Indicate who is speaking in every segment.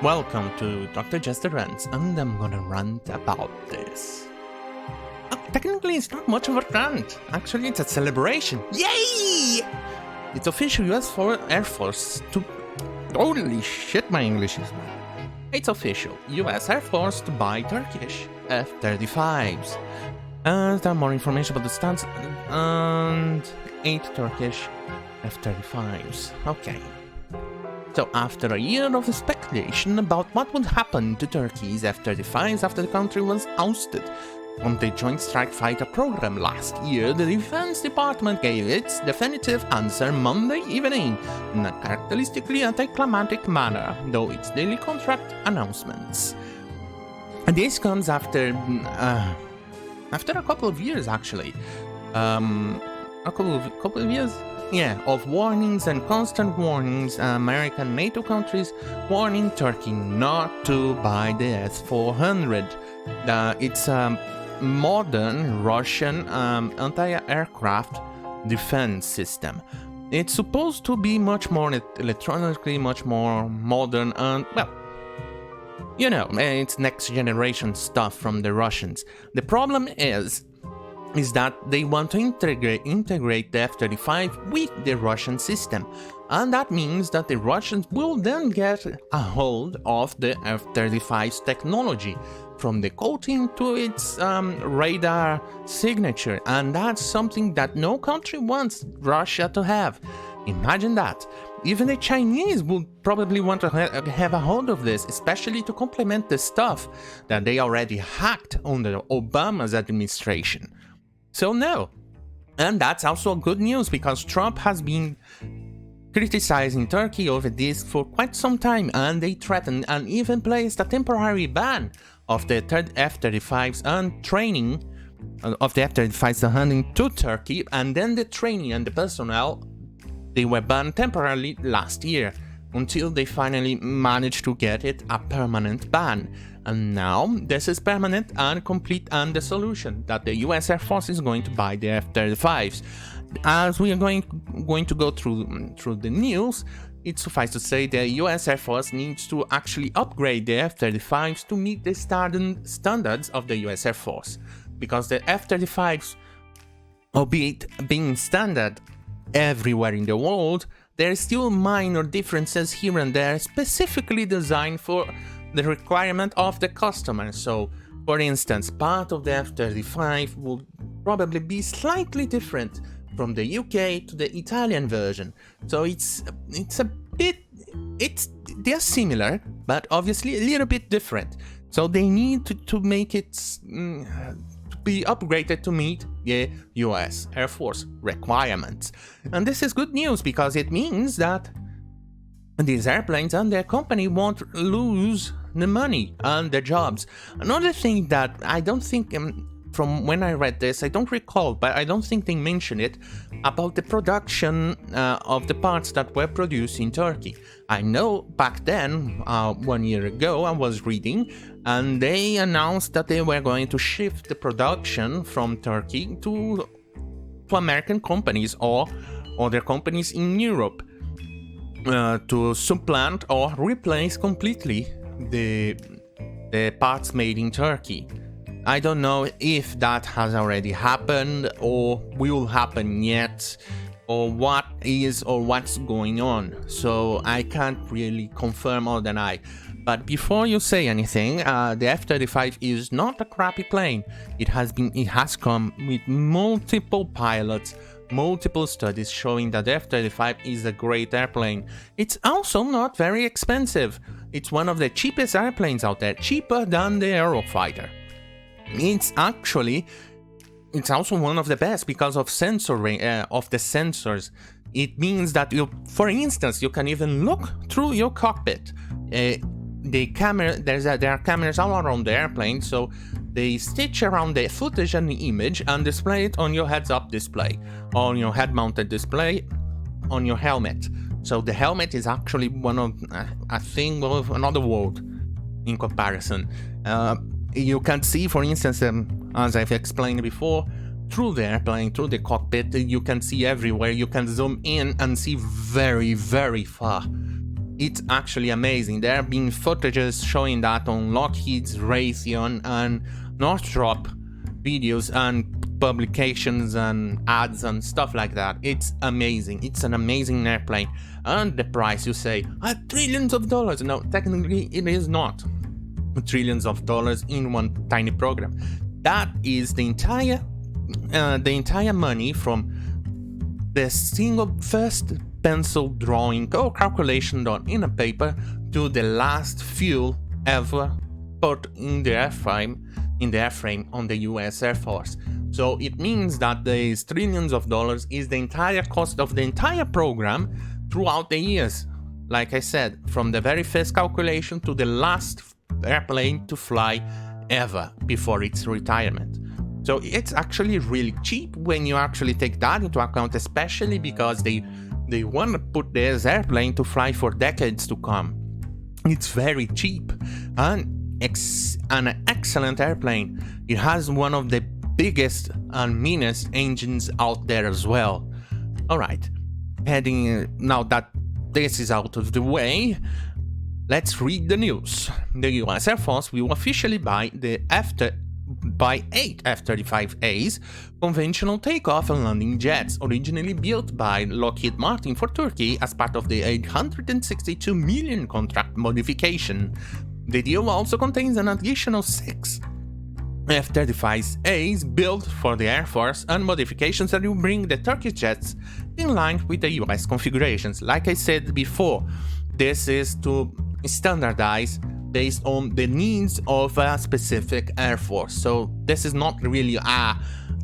Speaker 1: Welcome to Dr. Jester Rants, and I'm gonna rant about this. Technically, it's not much of a rant. Actually, it's a celebration. Yay! It's official US Air Force to... Holy shit, my English is bad. It's official US Air Force to buy Turkish F-35s. And there are more information about the stats and 8 Turkish F-35s. Okay. So after a year of speculation about what would happen to Turkey's F-35s after the country was ousted from the Joint Strike Fighter program last year, the Defense Department gave its definitive answer Monday evening in a characteristically anticlimactic manner, though its daily contract announcements. And this comes after a couple of years, actually. A couple of years? Yeah, of warnings and constant warnings, American NATO countries warning Turkey not to buy the S-400. It's a modern Russian anti-aircraft defense system. It's supposed to be much more electronically, much more modern, and, well, you know, it's next generation stuff from the Russians. The problem is that they want to integrate the F-35 with the Russian system, and that means that the Russians will then get a hold of the F-35's technology, from the coating to its radar signature, and that's something that no country wants Russia to have. Imagine that. Even the Chinese would probably want to have a hold of this, especially to complement the stuff that they already hacked under Obama's administration. So no. And that's also good news, because Trump has been criticizing Turkey over this for quite some time, and they threatened and even placed a temporary ban of the F-35s and training of the F-35s handing to Turkey, and then the training and the personnel, they were banned temporarily last year, until they finally managed to get it a permanent ban. And now this is permanent and complete, and the solution that the US Air Force is going to buy the F-35s. As we are going to go through the news, it suffices to say the US Air Force needs to actually upgrade the F-35s to meet the standards of the US Air Force, because the F-35s, albeit being standard everywhere in the world, there are still minor differences here and there, specifically designed for the requirement of the customer. So, for instance, part of the F-35 will probably be slightly different from the UK to the Italian version. So they're similar, but obviously a little bit different. So they need to make it to be upgraded to meet the US Air Force requirements. And this is good news, because it means that these airplanes and their company won't lose the money and the jobs. Another thing that I don't think, from when I read this, I don't recall, but I don't think they mentioned it, about the production of the parts that were produced in Turkey. I know back then, 1 year ago, I was reading, and they announced that they were going to shift the production from Turkey to American companies or other companies in Europe, to supplant or replace completely the parts made in Turkey. I don't know if that has already happened or will happen yet, or what's going on. So I can't really confirm or deny. But before you say anything, the F-35 is not a crappy plane. It has come with multiple pilots, multiple studies showing that the F-35 is a great airplane. It's also not very expensive. It's one of the cheapest airplanes out there, cheaper than the Eurofighter. It's also one of the best because of the sensors. It means that for instance, you can even look through your cockpit. There are cameras all around the airplane, so they stitch around the footage and the image and display it on your heads-up display, on your head-mounted display, on your helmet. So the helmet is actually a thing of another world in comparison. You can see, for instance, as I've explained before, through the airplane, through the cockpit, you can see everywhere. You can zoom in and see very, very far. It's actually amazing. There have been footages showing that on Lockheed's Raytheon and Northrop videos and publications and ads and stuff like that. It's amazing. It's an amazing airplane. And the price, you say, trillions of dollars. No, technically it is not trillions of dollars in one tiny program. That is the entire money from the single first pencil drawing or calculation done in a paper to the last fuel ever put in the airframe on the US Air Force. So it means that these trillions of dollars is the entire cost of the entire program throughout the years. Like I said, from the very first calculation to the last airplane to fly ever before its retirement. So it's actually really cheap when you actually take that into account, especially because they want to put this airplane to fly for decades to come. It's very cheap and an excellent airplane. It has one of the biggest and meanest engines out there as well. Alright, now that this is out of the way, let's read the news. The US Air Force will officially buy 8 F-35As, conventional takeoff and landing jets, originally built by Lockheed Martin for Turkey as part of the $862 million contract modification. The deal also contains an additional 6 F-35As built for the Air Force and modifications that will bring the Turkish jets in line with the US configurations. Like I said before, this is to standardize based on the needs of a specific Air Force. So this is not really an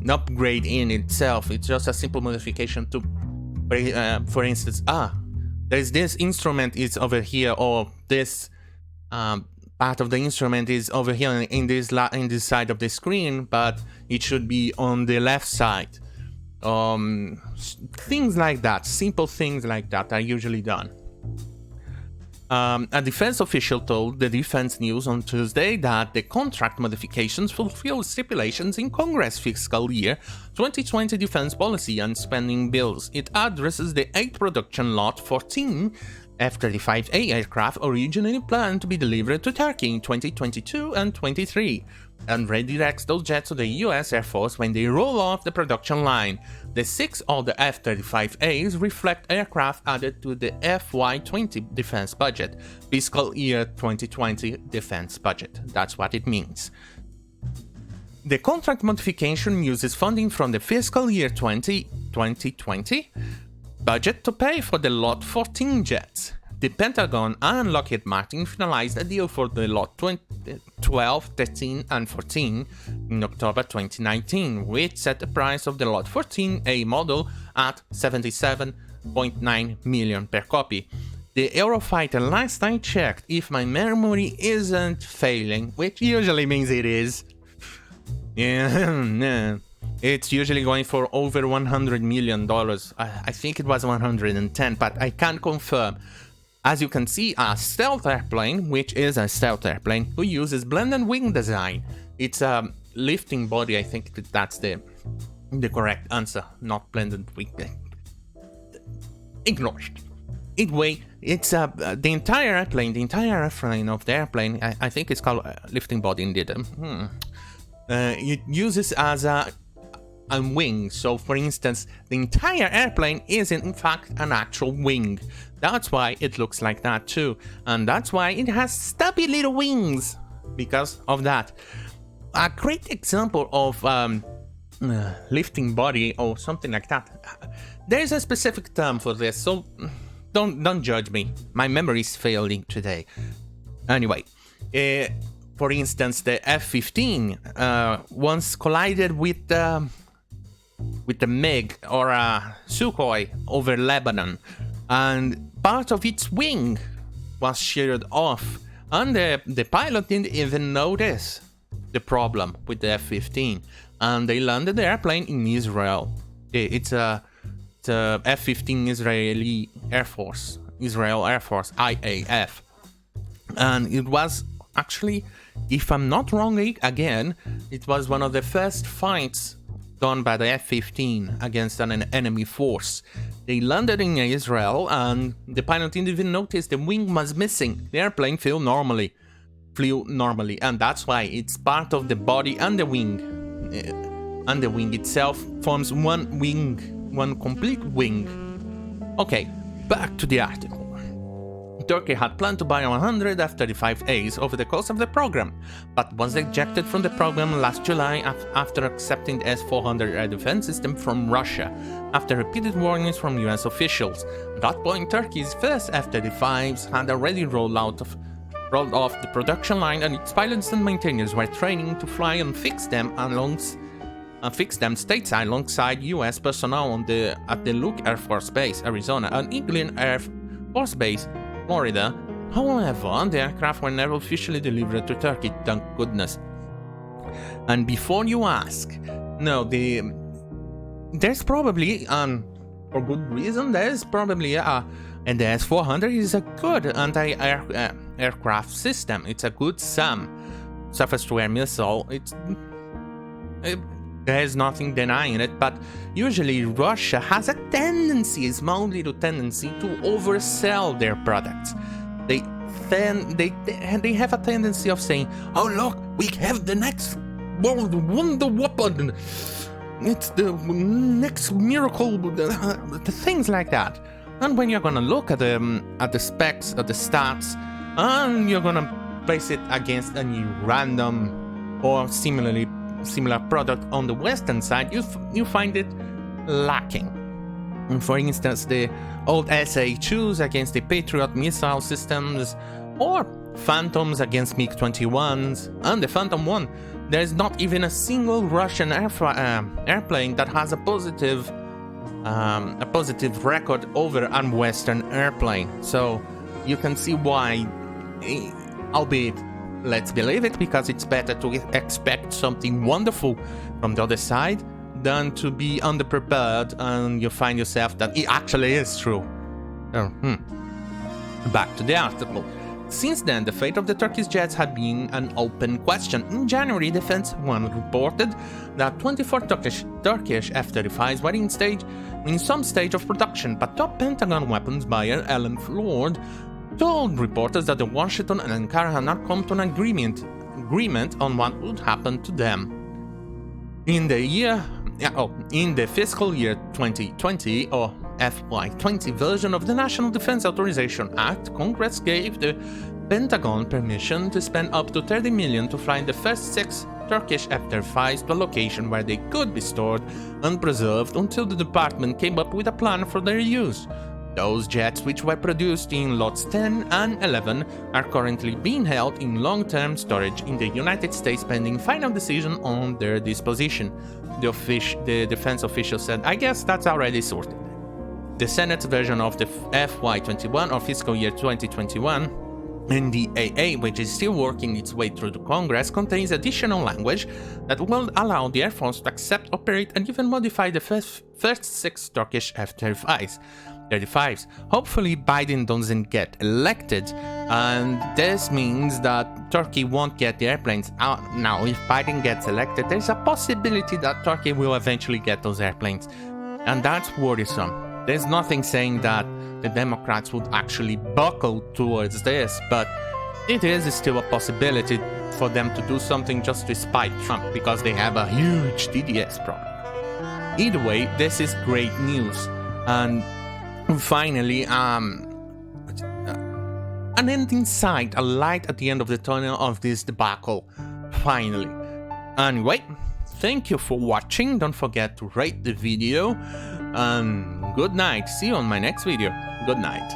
Speaker 1: upgrade in itself. It's just a simple modification to, for instance, there's this instrument is over here, or this part of the instrument is over here in this side of the screen, but it should be on the left side. Things like that, simple things like that are usually done. A defense official told the Defense News on Tuesday that the contract modifications fulfill stipulations in Congress' fiscal year 2020 defense policy and spending bills. It addresses the 8 production Lot 14 F-35A aircraft originally planned to be delivered to Turkey in 2022 and 23, and redirects those jets to the US Air Force when they roll off the production line. The 6 other F-35As reflect aircraft added to the FY20 defense budget, fiscal year 2020 defense budget. That's what it means. The contract modification uses funding from the fiscal year 2020 budget to pay for the Lot 14 jets. The Pentagon and Lockheed Martin finalized a deal for the Lot 12, 13, and 14 in October 2019, which set the price of the Lot 14A model at $77.9 million per copy. The Eurofighter, last I checked, if my memory isn't failing, which usually means it is, it's usually going for over $100 million. I think it was 110, but I can't confirm. As you can see, a stealth airplane, which is a stealth airplane, who uses blended wing design. It's a lifting body, I think that's the correct answer, not blended wing. Ignored. Anyway, it's the entire airframe of the airplane, I think it's called lifting body indeed. It uses as a wing. So for instance, the entire airplane is in fact an actual wing. That's why it looks like that too, and that's why it has stubby little wings, because of that. A great example of lifting body or something like that. There's a specific term for this, so don't judge me. My memory is failing today. Anyway, for instance, the F-15 once collided with the MiG or a Sukhoi over Lebanon, and part of its wing was sheared off, and the pilot didn't even notice the problem with the F-15, and they landed the airplane in Israel. It's a F-15 Israeli Air Force, Israel Air Force, IAF, and it was actually, if I'm not wrong again, it was one of the first fights done by the F-15 against an enemy force. They landed in Israel and the pilot didn't even notice the wing was missing. The airplane flew normally, and that's why it's part of the body and the wing. And the wing itself forms one wing, one complete wing. Okay, back to the article. Turkey had planned to buy 100 F-35As over the course of the program, but was ejected from the program last July after accepting the S-400 air defense system from Russia, after repeated warnings from US officials. At that point, Turkey's first F-35s had already rolled off the production line, and its pilots and maintainers were training to fly and fix them stateside alongside US personnel at the Luke Air Force Base, Arizona, and Eglin Air Force Base, Florida. However, the aircraft were never officially delivered to Turkey, thank goodness. And before you ask, no, there's probably, for good reason, there's probably and the S-400 is a good anti-aircraft system. It's a good SAM, surface-to-air missile. There's nothing denying it, but usually Russia has a tendency, a small little tendency, to oversell their products. They have a tendency of saying, "Oh look, we have the next world wonder weapon. It's the next miracle," the things like that. And when you're gonna look at the specs, at the stats, and you're gonna place it against any random or similar product on the Western side, you find it lacking. And for instance, the old SA-2s against the Patriot missile systems, or Phantoms against MiG-21s, and the Phantom 1, there's not even a single Russian airplane that has a positive record over a Western airplane. So you can see why, albeit, let's believe it, because it's better to expect something wonderful from the other side than to be underprepared and you find yourself that it actually is true. Back to the article. Since then, the fate of the Turkish jets had been an open question. In January, Defense One reported that 24 Turkish F-35s were in some stage of production, but top Pentagon weapons buyer Alan Floyd told reporters that Washington and Ankara had not come to an agreement on what would happen to them. In the fiscal year 2020, or FY20 version of the National Defense Authorization Act, Congress gave the Pentagon permission to spend up to $30 million to fly the first 6 Turkish F-35s to a location where they could be stored and preserved until the department came up with a plan for their use. Those jets, which were produced in lots 10 and 11, are currently being held in long-term storage in the United States pending final decision on their disposition. The defense official said, "I guess that's already sorted." The Senate's version of the FY21 or fiscal year 2021 NDAA, which is still working its way through the Congress, contains additional language that will allow the Air Force to accept, operate, and even modify the first 6 Turkish F-35s. Hopefully Biden doesn't get elected, and this means that Turkey won't get the airplanes out. Now, if Biden gets elected, there's a possibility that Turkey will eventually get those airplanes, and that's worrisome. There's nothing saying that the Democrats would actually buckle towards this, but it is still a possibility for them to do something just to spite Trump because they have a huge DDS problem. Either way, this is great news, and finally, an end in sight, a light at the end of the tunnel of this debacle. Finally. Anyway, thank you for watching. Don't forget to rate the video. And good night. See you on my next video. Good night.